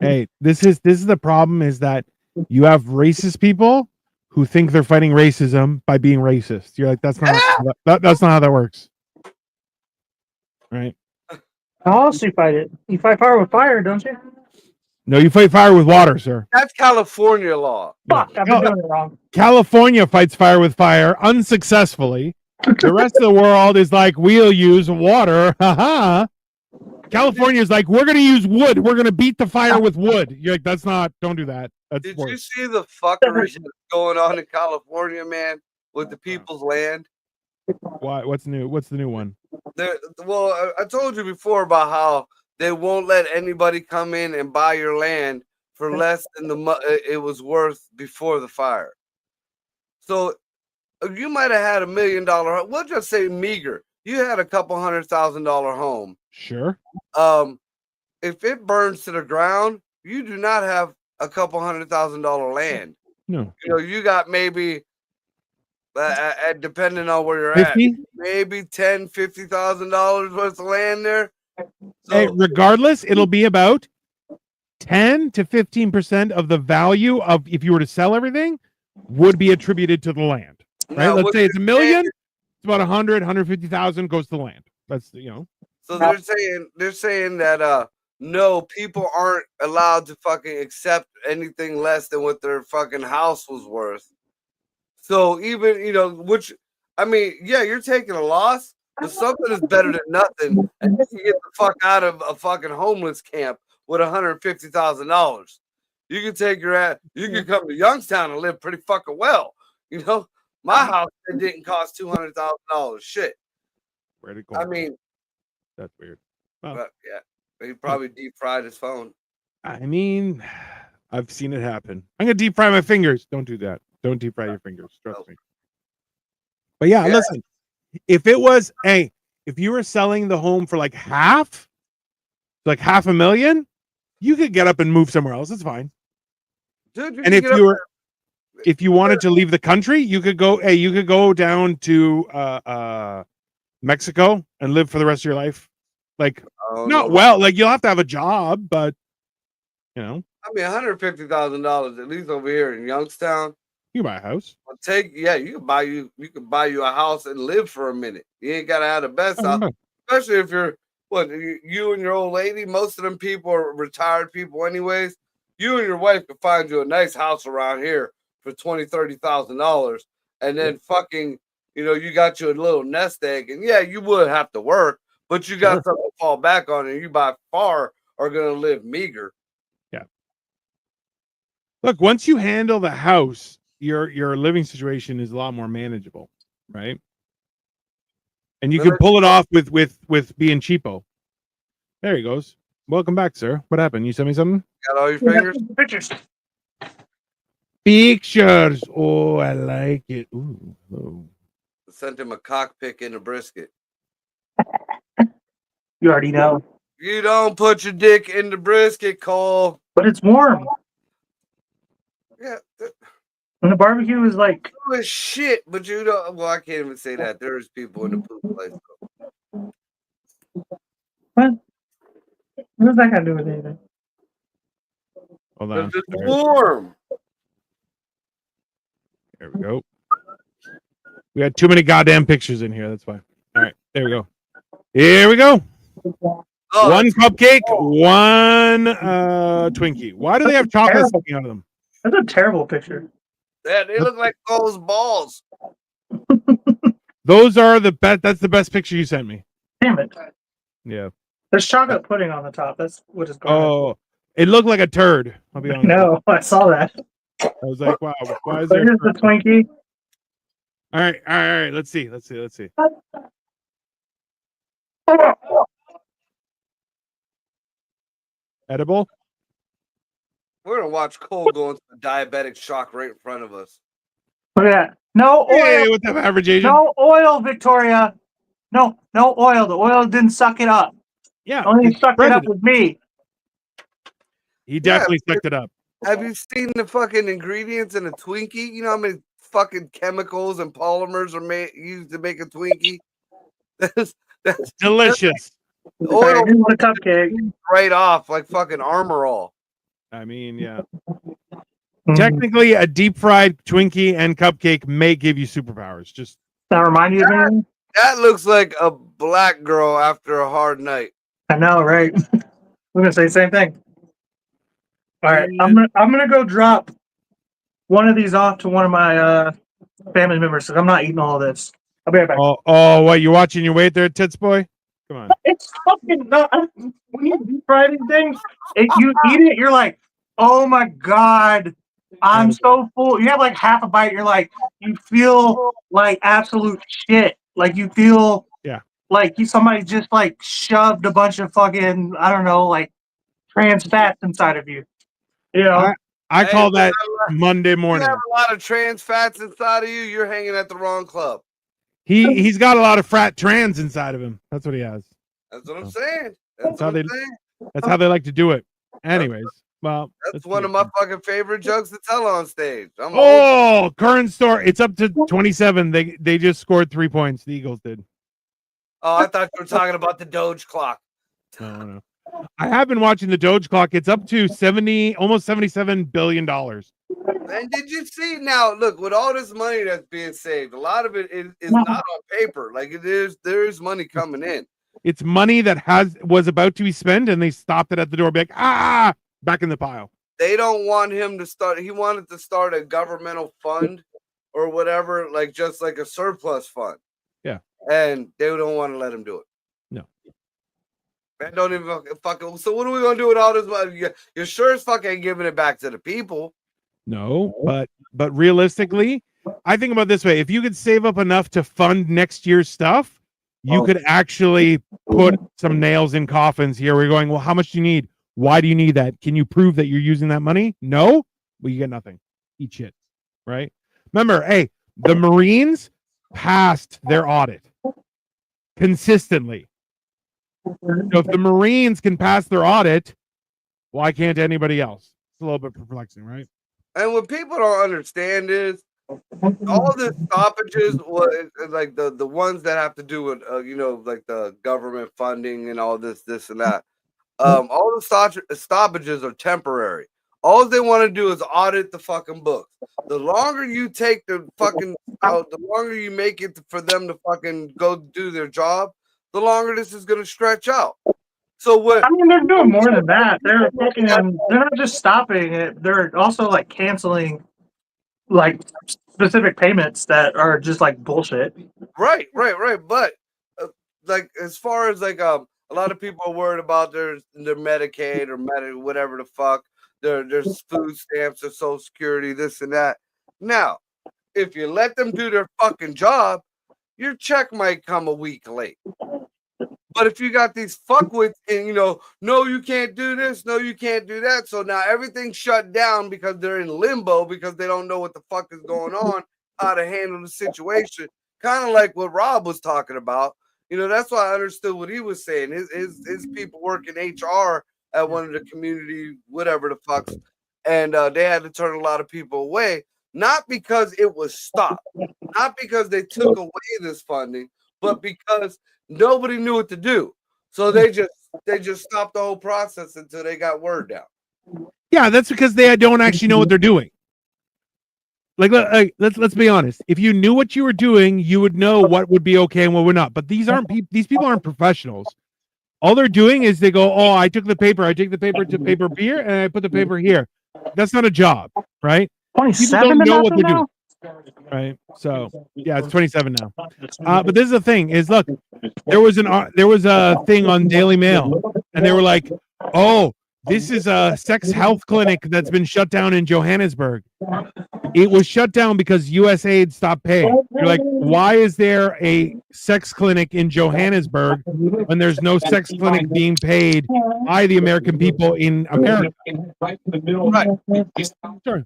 Hey, this is the problem is that you have racist people who think they're fighting racism by being racist. You're like, that's not that's not how that works. Right? How else do you fight it? You fight fire with fire, don't you? No, you fight fire with water, sir. That's California law. Fuck, I've been doing it wrong. California fights fire with fire unsuccessfully. The rest of the world is like, we'll use water. Haha. California is like, we're going to use wood. We're going to beat the fire with wood. You're like, don't do that. Did you see the fuckery that's going on in California, man, with the people's land? Why? What's new? What's the new one? I told you before about how they won't let anybody come in and buy your land for less than it was worth before the fire. So you might have had $1 million. We'll just say meager. You had a couple $100,000 home. Sure. If it burns to the ground, you do not have a couple $100,000 land. No. You got maybe, depending on where you're 50? at, maybe $50,000 worth of land there. So, hey, regardless, it'll be about 10 to 15% of the value of if you were to sell everything would be attributed to the land. Right? Now, Let's what say it's $1 you're million. saying- It's about 150,000 goes to the land. That's So they're saying that no, people aren't allowed to fucking accept anything less than what their fucking house was worth. So even which I mean, yeah, you're taking a loss, but something is better than nothing. And you can get the fuck out of a fucking homeless camp with $150,000. You can take your ass. You can come to Youngstown and live pretty fucking well. My house it didn't cost $200,000. Shit. where'd it go? I mean, That's weird. Well, but yeah, he probably deep fried his phone. I mean, I've seen it happen. I'm gonna deep fry my fingers. Don't do that. Don't deep fry your fingers. Trust me. But yeah, listen. If it was, if you were selling the home for like half $500,000, you could get up and move somewhere else. It's fine. Dude, And if you wanted to leave the country, you could go. Hey, you could go down to Mexico and live for the rest of your life. Like, not well. Like, you'll have to have a job, but I mean, $150,000 at least over here in Youngstown. You buy a house. You could buy you a house and live for a minute. You ain't gotta have the best house, especially if you're you and your old lady. Most of them people are retired people, anyways. You and your wife could find you a nice house around here for $20,000-$30,000, and then fucking, you got you a little nest egg, and yeah, you would have to work, but you got something to fall back on, and you by far are gonna live meager. Yeah. Look, once you handle the house, your living situation is a lot more manageable, right? And you can pull it off with being cheapo. There he goes. Welcome back, sir. What happened? You sent me something? Got all your fingers? Pictures. Pictures. Oh, I like it. Ooh. Oh. Sent him a cockpick in a brisket. You already know. You don't put your dick in the brisket, Cole. But it's warm. Yeah. And the barbecue is like shit, but you don't. Well, I can't even say that. There's people in the poop place. What? What does that got to do with anything? Hold on. It's warm. There we go. We had too many goddamn pictures in here. That's why. All right. There we go. Here we go. One cupcake, one Twinkie. Why do they have chocolate sticking out of them? That's a terrible picture. Yeah, they look like Cole's balls. Those are the best. That's the best picture you sent me. Damn it. Yeah. There's chocolate pudding on the top. That's what is going on. Oh, it looked like a turd. I'll be honest. No, I saw that. I was like, wow. Why is So there? here's the Twinkie. All right. Let's see. Edible? We're gonna watch Cole go into a diabetic shock right in front of us. Look at that. No oil. Hey, what's up, average Asian? No oil, Victoria. No oil. The oil didn't suck it up. Yeah. Only sucked it up with me. He definitely sucked it up. Have you seen the fucking ingredients in a Twinkie? You know how many fucking chemicals and polymers are used to make a Twinkie? That's delicious. Oil the cupcake right off like fucking Armor All. I mean, yeah. Technically, a deep fried Twinkie and cupcake may give you superpowers. Just that remind you of anything? That looks like a black girl after a hard night. I know, right? We're gonna say the same thing. All right, I'm gonna go drop one of these off to one of my family members because I'm not eating all this. I'll be right back. Oh, what, you watching your weight there, Tits Boy? Come on. It's fucking not. When you deep fry these things, you eat it, you're like, oh my god, I'm so full. You have like half a bite, you're like, you feel like absolute shit. Like you feel like somebody just like shoved a bunch of fucking, I don't know, like trans fats inside of you. You know, I call that Monday morning. You have a lot of trans fats inside of you. You're hanging at the wrong club. He's got a lot of frat trans inside of him. That's what he has. That's what I'm saying. That's how they like to do it. Anyways, well, that's one of my fucking favorite jokes to tell on stage. Current story. It's up to 27. They just scored 3 points. The Eagles did. Oh, I thought you were talking about the Doge clock. No. I have been watching the Doge clock. It's up to almost $77 billion. And did you see now? Look, with all this money that's being saved, a lot of it is not on paper. Like there is money coming in. It's money that was about to be spent, and they stopped it at the door. Be like, back in the pile. They don't want him to start. He wanted to start a governmental fund or whatever, like just like a surplus fund. Yeah, and they don't want to let him do it. No. Man, don't even fucking. So what are we gonna do with all this money? You're sure as fuck ain't giving it back to the people. No, but realistically, I think about it this way: if you could save up enough to fund next year's stuff, you could actually put some nails in coffins here. We're going, well, how much do you need? Why do you need that? Can you prove that you're using that money? No? Well, you get nothing. Eat shit. Right? Remember, hey, the Marines passed their audit consistently. So if the Marines can pass their audit, why can't anybody else? It's a little bit perplexing, right? And what people don't understand is all the stoppages, like the ones that have to do with like the government funding and all this and that. All the stoppages are temporary. All they want to do is audit the fucking books. The longer you take the longer you make it for them to fucking go do their job, the longer this is going to stretch out. So what? I mean, they're doing more than that. They're not just stopping it. They're also like canceling like specific payments that are just like bullshit. Right. But like as far as like a lot of people are worried about their Medicaid or whatever the fuck. There's food stamps or Social Security, this and that. Now, if you let them do their fucking job, your check might come a week late. But if you got these fuckwits and, no, you can't do this, no, you can't do that. So now everything's shut down because they're in limbo because they don't know what the fuck is going on, how to handle the situation. Kind of like what Rob was talking about. That's why I understood what he was saying. His people work in HR at one of the community, whatever the fucks, and they had to turn a lot of people away, not because it was stopped, not because they took away this funding, but because nobody knew what to do. So they just stopped the whole process until they got word down. Yeah, that's because they don't actually know what they're doing. Like, let's be honest. If you knew what you were doing, you would know what would be okay and what would not. But these people aren't professionals. All they're doing is they go, oh, I take the paper to paper here, and I put the paper here. That's not a job, right? People don't know what they're doing. Right. So yeah, it's 27 now. But this is the thing: is look, there was a thing on Daily Mail, and they were like, oh, this is a sex health clinic that's been shut down in Johannesburg. It was shut down because USAID stopped paying. You're like, why is there a sex clinic in Johannesburg when there's no sex clinic being paid by the American people in America? Right. Sure.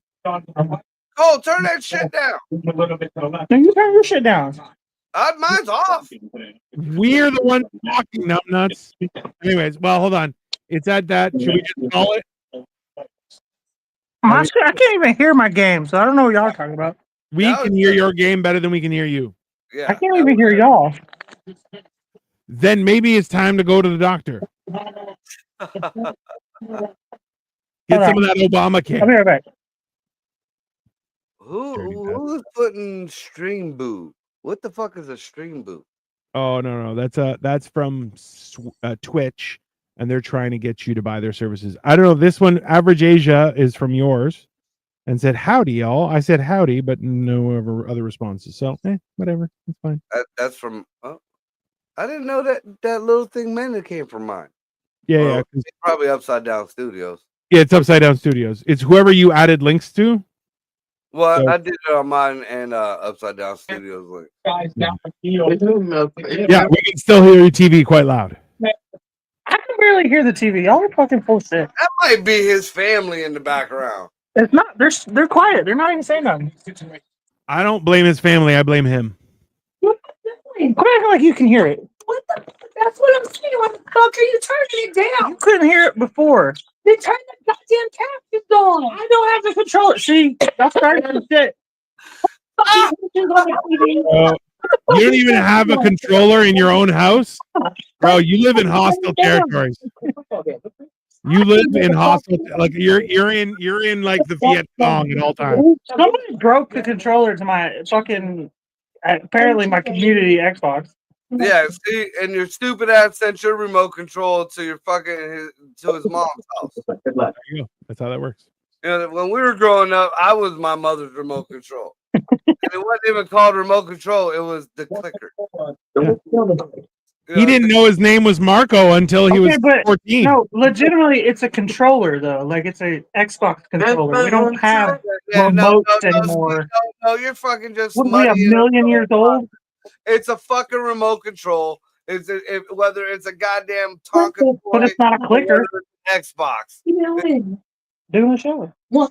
Oh, turn that shit down. No, you turn your shit down. Mine's off. We're the ones talking, nuts. Anyways, well, hold on. It's at that. Should we just call it? I can't even hear my game, so I don't know what y'all are talking about. We can hear your game better than we can hear you. Yeah, I can't even hear y'all. Then maybe it's time to go to the doctor. Get some of that Obamacare. I'll be right back. Who's putting Stream Boot? What the fuck is a Stream Boot? Oh no, that's from Twitch, and they're trying to get you to buy their services. I don't know. This one, Average Asia, is from yours, and said howdy, y'all. I said howdy, but no other responses. So whatever, it's fine. That's from. Oh, I didn't know that little thing meant it came from mine. Yeah. It's probably Upside Down Studios. Yeah, it's Upside Down Studios. It's whoever you added links to. Well, so, I did it on mine and Upside Down Studios link. Yeah, we can still hear your TV quite loud. I can barely hear the TV. Y'all are fucking full shit. That might be his family in the background. It's not. They're quiet. They're not even saying nothing. I don't blame his family. I blame him. Quit acting like you can hear it. What the? That's what I'm saying. What the fuck are you turning it down? You couldn't hear it before. Then turn the goddamn captions on. I don't have to control it. See, that's starting shit. You don't even have a controller in your own house, bro. You live in hostile territories. You live in hostile, like you're in like the Viet Cong at all times. Somebody broke the controller to my fucking apparently my community Xbox. Yeah, see, and your stupid ass sent your remote control to your fucking to his mom's house. There you go. That's how that works. You know, when we were growing up, I was my mother's remote control. And it wasn't even called remote control, it was the clicker. He didn't know his name was Marco until he was 14. No, legitimately, it's a controller though. Like it's a Xbox controller. We don't have remotes anymore. No, you're fucking just. What, we a million years old? It's a fucking remote control. Whether it's a goddamn Tonka, but it's not a clicker. Xbox. Doing a show. Why?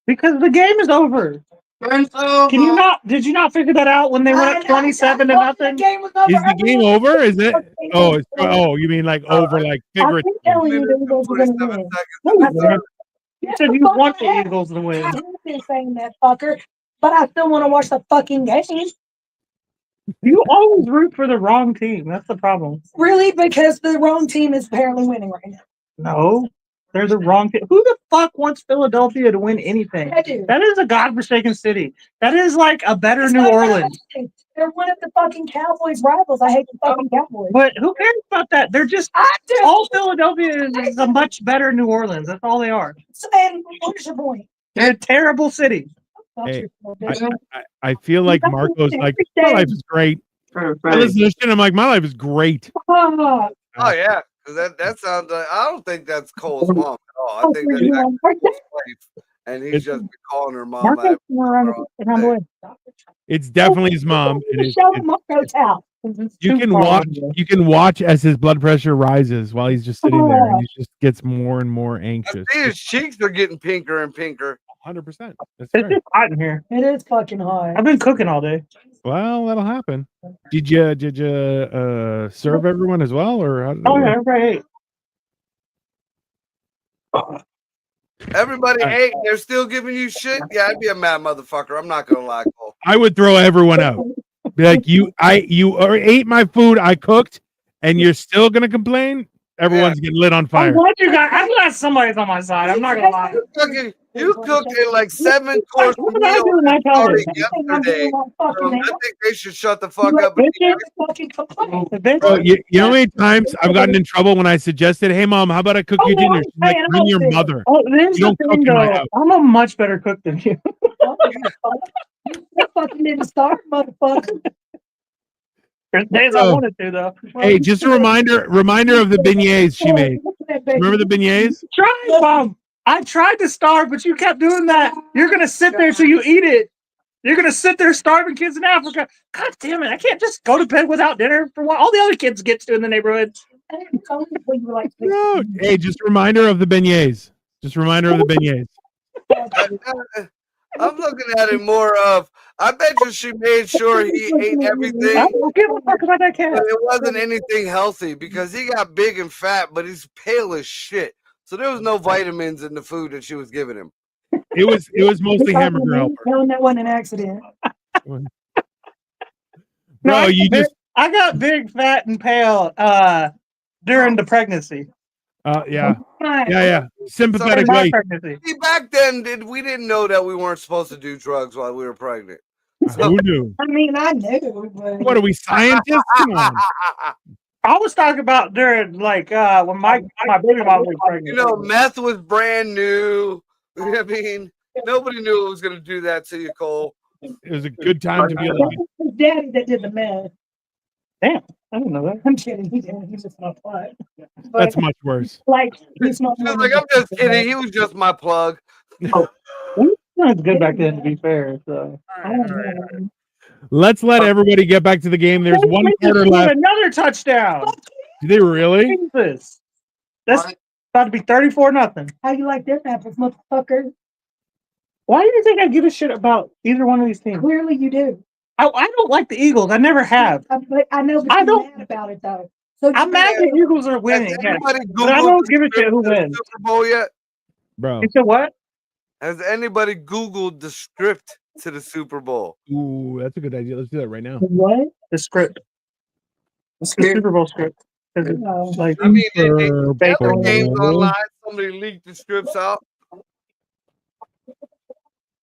Because the game is over. Can you not? Did you not figure that out when they went up 27 to nothing? Is the game over? Is it? Oh, you mean like over, like figuratively? You said you want the Eagles to win. I've been saying that, fucker, but I still want to watch the fucking game. You always root for the wrong team. That's the problem. Really? Because the wrong team is apparently winning right now. No. They're the wrong team. Who the fuck wants Philadelphia to win anything? I do. That is a godforsaken city. That is like a better New Orleans. They're one of the fucking Cowboys rivals. I hate the fucking Cowboys. But who cares about that? They're just all Philadelphia is a much better New Orleans. That's all they are. So, man, what's your point? They're a terrible city. Hey, I feel like Marco's like, my life is great. I listen to this shit, I'm like, my life is great. Oh yeah. That sounds like, I don't think that's Cole's mom at all. I think that's actually Cole's wife, and he's just been calling her mom. It's definitely his mom. You can watch as his blood pressure rises while he's just sitting there, and he just gets more and more anxious. I see his cheeks are getting pinker and pinker. 100%. It's just hot in here. It is fucking hot. I've been cooking all day. Well, that'll happen. Did you serve everyone as well, or how did everybody ate. Everybody ate. They're still giving you shit. Yeah, I'd be a mad motherfucker. I'm not gonna lie, Cole. I would throw everyone out. Be like, you ate my food I cooked, and you're still gonna complain? Everyone's getting lit on fire. I'm glad somebody's on my side. I'm not gonna lie. You cooked in like 7-course meal yesterday. I think they should shut the fuck up. Bro, you know how many times I've gotten in trouble when I suggested, "Hey, mom, how about I cook you dinner?" She's like, "I'm your mother." There's the thing, though. I'm a much better cook than you. You fucking didn't start, motherfucker. There's days I wanted to, though. Hey, just a reminder of the beignets she made. Remember the beignets? Try, Mom. I tried to starve, but you kept doing that. You're going to sit there till you eat it. You're going to sit there starving kids in Africa. God damn it. I can't just go to bed without dinner for what all the other kids get to in the neighborhood. No. Hey, just a reminder of the beignets. I'm looking at it more of, I bet you she made sure he ate everything. I don't give a fuck about that cat. But it wasn't anything healthy because he got big and fat, but he's pale as shit. So there was no vitamins in the food that she was giving him. It was mostly hamburger helper. No, that wasn't an accident. No, I got big, fat, and pale during the pregnancy. Yeah. Sympathetic weight. See, back then, we didn't know that we weren't supposed to do drugs while we were pregnant. So, who knew? I mean, I knew. But... What are we, scientists? Come on. I was talking about during, like, when my baby mom was pregnant. You know, meth was brand new. I mean, nobody knew it was going to do that to you, Cole. It was a good time to be alive. It was Daddy that did the meth. Damn, I didn't know that. I'm kidding. He didn't. He's just my plug. That's much worse. Like, he's not. I'm just kidding. He was just my plug. That's good back then, to be fair. So. All right. Let's let everybody get back to the game. There's one quarter left. Another touchdown. Did they really? Jesus. That's about to be 34-0. How you like them apples, motherfucker? Why do you think I give a shit about either one of these teams? Clearly you do. I don't like the Eagles. I never have. I know, but you're mad about it, though. So I'm mad the Eagles are winning. Yes. But I don't give a shit who wins. Super Bowl yet? Bro. You said what? Has anybody Googled the script to the Super Bowl? Ooh, that's a good idea. Let's do that right now. What? The script. The Super Bowl script. Like, I mean, they have the games online, somebody leaked the scripts out.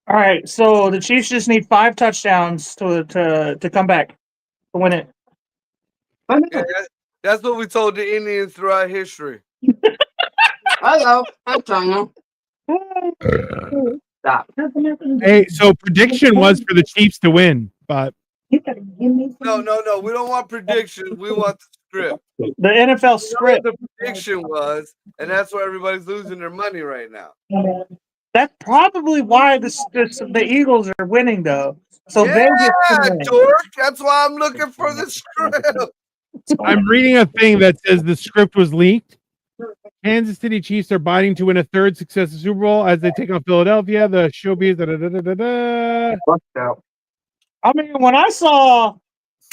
All right, so the Chiefs just need 5 touchdowns to come back to win it. Yeah, that's what we told the Indians throughout history. Hello, I'm Tanya. Stop. Hey, so prediction was for the Chiefs to win, but No. We don't want predictions. We want the script. The NFL script. The prediction was, and that's why everybody's losing their money right now. That's probably why the Eagles are winning, though. So Yeah, Vegas can win. George. That's why I'm looking for the script. I'm reading a thing that says the script was leaked. Kansas City Chiefs are biting to win a third successive Super Bowl as they take on Philadelphia. The showbiz. I mean, when I saw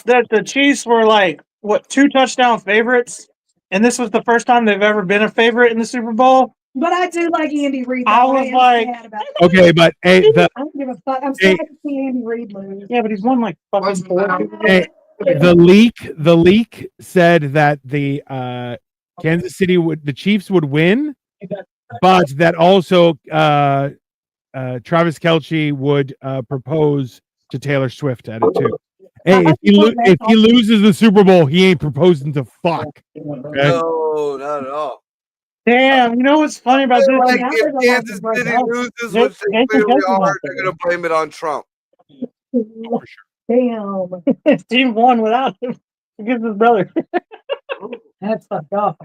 that the Chiefs were like 2 touchdown favorites, and this was the first time they've ever been a favorite in the Super Bowl. But I do like Andy Reid. I was like, okay, but hey, I don't give a fuck. I'm sad to see Andy Reid lose. yeah, but he's won like fucking 4. hey, the leak said that the Kansas City the Chiefs would win, but that also Travis Kelce would propose to Taylor Swift at it too. Hey, if he loses the Super Bowl, he ain't proposing to fuck. Okay? No, not at all. Damn, you know what's funny about this? Like if Kansas City loses, which they clearly are, they're gonna blame it on Trump. For sure. Damn, His team won without him against his brother. that's fucked up.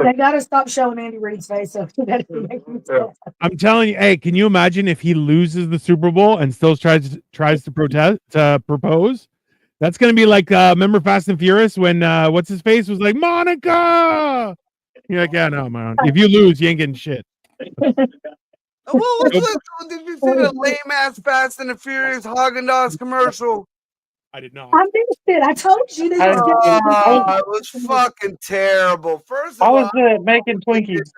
They gotta stop showing Andy Reid's face. So that makes me sad. I'm telling you, hey, can you imagine if he loses the Super Bowl and still tries to propose? That's gonna be like remember Fast and Furious when what's his face was like Monica. You're like, yeah, no, man. If you lose, you ain't getting shit. Well, did you see the lame ass Fast and the Furious Haagen-Dazs commercial? I did not. I missed it. I told you this was It was fucking terrible. First of I all, was making Twinkies.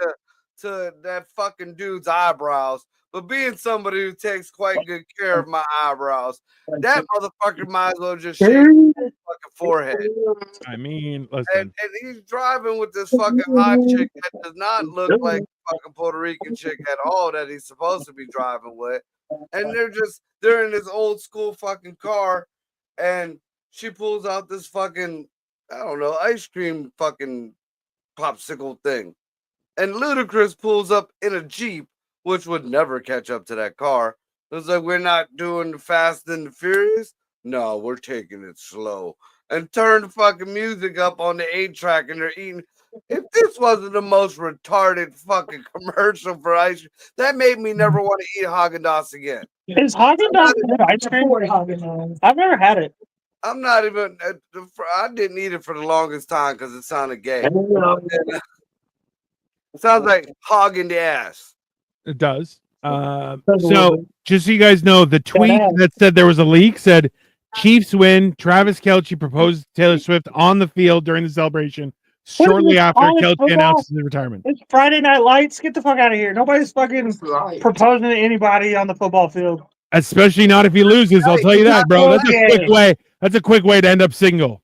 to that fucking dude's eyebrows, but being somebody who takes quite good care of my eyebrows, that motherfucker might as well just shave his fucking forehead. I mean, And listen. he's driving with this fucking hot chick that does not look like a fucking Puerto Rican chick at all that he's supposed to be driving with. And they're in this old school fucking car, and she pulls out this fucking, I don't know, ice cream fucking popsicle thing. And Ludacris pulls up in a Jeep, which would never catch up to that car. It was like, we're not doing the Fast and the Furious. No, we're taking it slow. And turn the fucking music up on the 8-track, and they're eating. If this wasn't the most retarded fucking commercial for ice cream, that made me never want to eat Haagen-Dazs again. Is Haagen-Dazs good ice cream? I've never had it. I'm not even. I didn't eat it for the longest time because it sounded gay. It sounds like hogging the ass. It does. So just so you guys know, the tweet that said there was a leak said Chiefs win. Travis Kelce proposed to Taylor Swift on the field during the celebration shortly after Kelce announces his retirement. It's Friday Night Lights. Get the fuck out of here. Nobody's fucking proposing to anybody on the football field. Especially not if he loses. I'll tell you that, bro. That's a quick way. That's a quick way to end up single.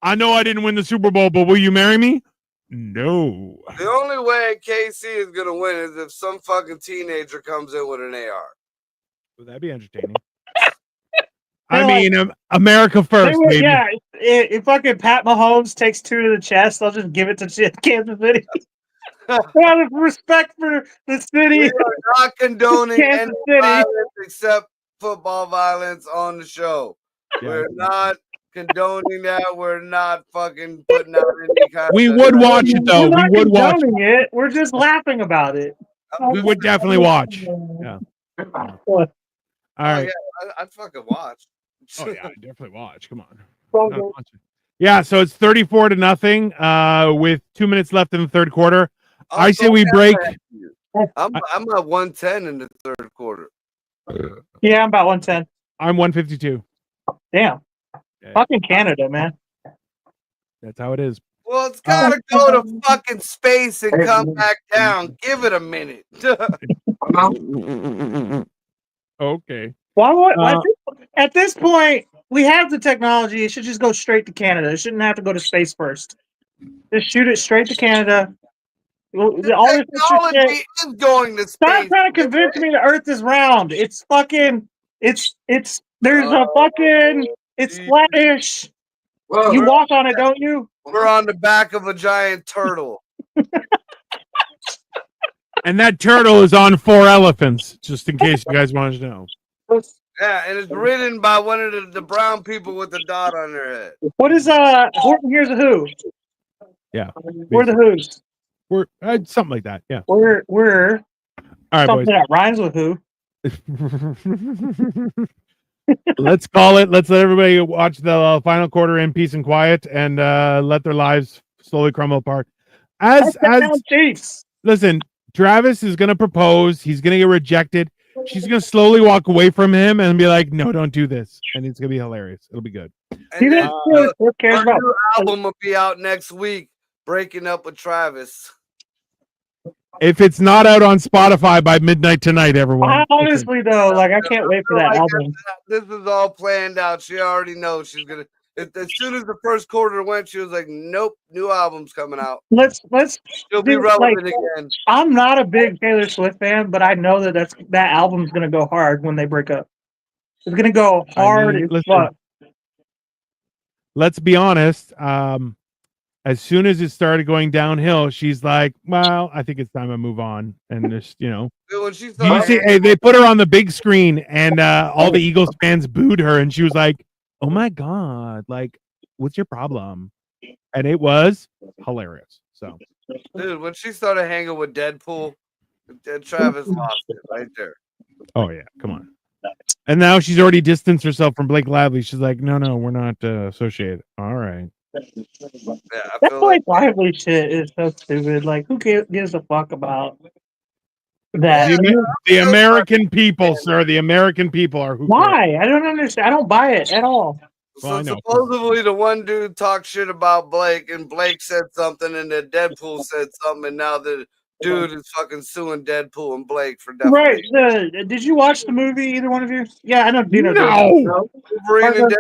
I know I didn't win the Super Bowl, but will you marry me? No. The only way KC is gonna win is if some fucking teenager comes in with an AR. Well, that'd be entertaining. I mean, America first, baby. Yeah, if fucking Pat Mahomes takes 2 to the chest, they'll just give it to Kansas City. Out of respect for the city. We are not condoning Kansas any City. violence except football violence on the show. Yeah. We're not condoning that. We're not fucking putting out any kind We of would watch it though. We're not We would watch it. condoning it. We're just laughing about it. We would definitely watch. Yeah. All right. Yeah, I'd fucking watch. Oh yeah, I definitely watch. Come on. Not watching. Yeah, so it's 34-0 with 2 minutes left in the third quarter. I say we break. I'm at 110 in the third quarter. Yeah, I'm about 110. I'm 152. Damn. Yeah. Fucking Canada, man. That's how it is. Well, it's gotta go to fucking space and come back down. Give it a minute. Okay. Why at this point, we have the technology. It should just go straight to Canada. It shouldn't have to go to space first. Just shoot it straight to Canada. All The this extra technology shit. is going to Stop space. trying to convince me the Earth is round. It's fucking. It's. There's a fucking. It's geez. flattish. Whoa. You walk on it, don't you? We're on the back of a giant turtle. And that turtle is on 4 elephants, just in case you guys wanted to know. Yeah, and it's ridden by one of the brown people with the dot on their head. What is Horton Hears a Who? Yeah. We're the Who's. We're something like that. Yeah. We're All right, something boys. that rhymes with Who. Let's call it. Let's let everybody watch the final quarter in peace and quiet, and let their lives slowly crumble apart. As Chiefs. listen, Travis is going to propose. He's going to get rejected. She's going to slowly walk away from him and be like, "No, don't do this," and it's going to be hilarious. It'll be good. And then Who cares our about? new album will be out next week. Breaking Up with Travis. If it's not out on Spotify by midnight tonight, everyone. Honestly, though, like I can't wait for that album. This is all planned out. She already knows she's gonna. As soon as the first quarter went, she was like, "Nope, new album's coming out. Let's. She'll be Dude, relevant like, again." I'm not a big Taylor Swift fan, but I know that album's gonna go hard when they break up. It's gonna go hard as listen, fuck. let's be honest. As soon as it started going downhill, she's like, "Well, I think it's time to move on." And just, When she you started, see, hey, they put her on the big screen, and all the Eagles fans booed her, and she was like, "Oh my god, like, what's your problem?" And it was hilarious. So, dude, when she started hanging with Deadpool, Travis lost it right there. oh yeah, come on. And now she's already distanced herself from Blake Lively. She's like, "No, we're not associated." All right. Yeah, I That feel like Blake Lively shit is so stupid. Like, who gives a fuck about that? The American people, sir. The American people are who cares. Why? I don't understand. I don't buy it at all. Well, I so. know. Supposedly, the one dude talked shit about Blake, and Blake said something, and then Deadpool said something, and now the dude is fucking suing Deadpool and Blake for Right. defamation. Did you watch the movie? Either one of you? Yeah, I know. Dino did. No. Wolverine and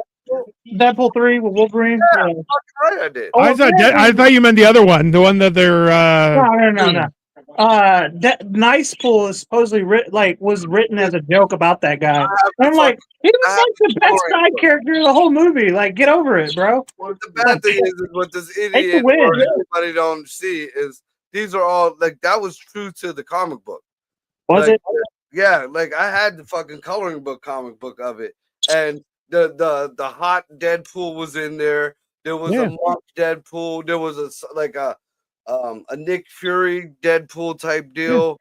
Deadpool 3 with Wolverine. Yeah, Yeah. right, I did. I thought you meant the other one, the one that they're. No. Nice Pool is supposedly was written as a joke about that guy. I'm like, he was like the best side character of the whole movie. Like, get over it, bro. Well, the bad thing is what this Take idiot the win. or everybody don't see is these are all like that was true to the comic book. Was Like, it? Yeah, like I had the fucking coloring book comic book of it, and the hot Deadpool was in there. There was a monk Deadpool. There was a Nick Fury Deadpool type deal.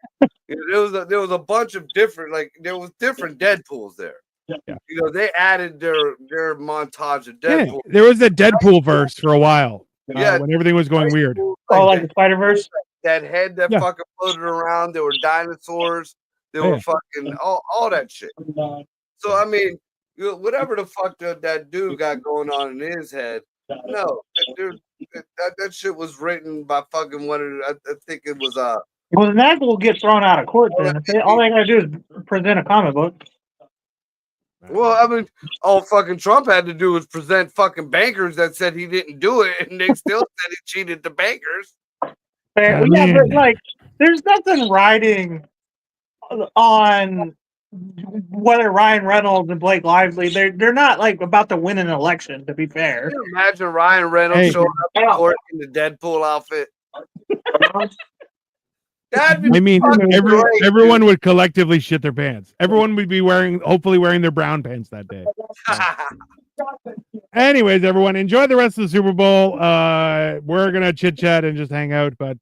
There was a bunch of different there was different Deadpools there. Yeah. They added their montage of Deadpool. Yeah, there was a Deadpool verse for a while. Yeah. When everything was going weird. Like the Spider-Verse? That head that fucking floated around. There were dinosaurs. There were fucking all that shit. So I mean, whatever the fuck that dude got going on in his head, no, that shit was written by fucking one of I think it was Well, that will get thrown out of court then. All they gotta do is present a comic book. Well, I mean, all fucking Trump had to do was present fucking bankers that said he didn't do it, and they still said he cheated the bankers. Fair. Yeah, but like, there's nothing riding on whether Ryan Reynolds and Blake Lively. They're not like about to win an election. To be fair, Can you imagine Ryan Reynolds showing up in court in the Deadpool outfit? I mean, everyone would collectively shit their pants. Everyone would be hopefully wearing their brown pants that day. Anyways, everyone, enjoy the rest of the Super Bowl. We're gonna chit chat and just hang out, but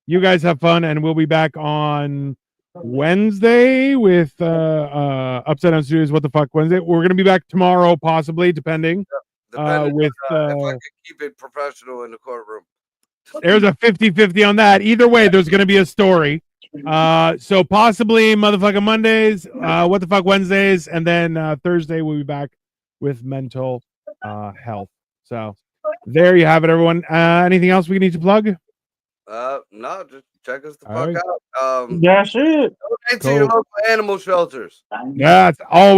you guys have fun, and we'll be back on Wednesday with Upside Down Studios. What the fuck, Wednesday? We're gonna be back tomorrow, possibly, depending. If I can keep it professional in the courtroom. There's a 50-50 on that. Either way, there's going to be a story. So possibly motherfucking Mondays, what the fuck Wednesdays, and then Thursday we'll be back with mental health. So there you have it, everyone. Anything else we need to plug? No, just check us the fuck out. That's it. Donate to your local animal shelters. That's all.